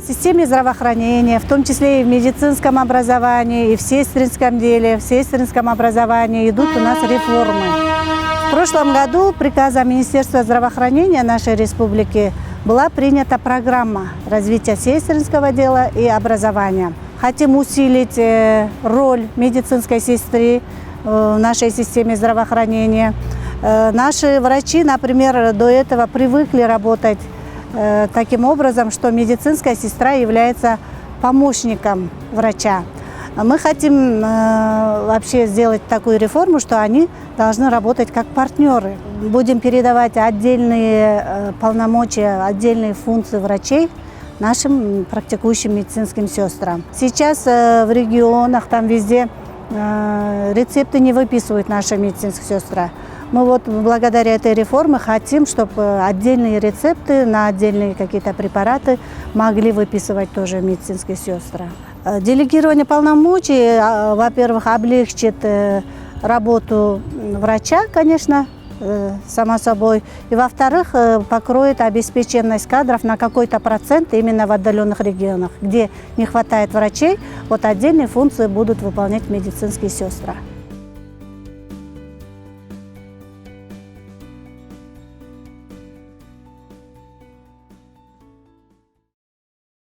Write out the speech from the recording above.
системе здравоохранения, в том числе и в медицинском образовании, и в сестринском деле, в сестринском образовании идут у нас реформы. В прошлом году приказом Министерства здравоохранения нашей республики была принята программа развития сестринского дела и образования. Хотим усилить роль медицинской сестры в нашей системе здравоохранения. Наши врачи, например, до этого привыкли работать таким образом, что медицинская сестра является помощником врача. Мы хотим вообще сделать такую реформу, что они должны работать как партнеры. Будем передавать отдельные полномочия, отдельные функции врачей нашим практикующим медицинским сестрам. Сейчас в регионах, там везде рецепты не выписывают наши медицинские сестры. Мы вот благодаря этой реформе хотим, чтобы отдельные рецепты на отдельные какие-то препараты могли выписывать тоже медицинские сестры. Делегирование полномочий, во-первых, облегчит работу врача, конечно, само собой. И, во-вторых, покроет обеспеченность кадров на какой-то процент именно в отдаленных регионах, где не хватает врачей, вот отдельные функции будут выполнять медицинские сестры.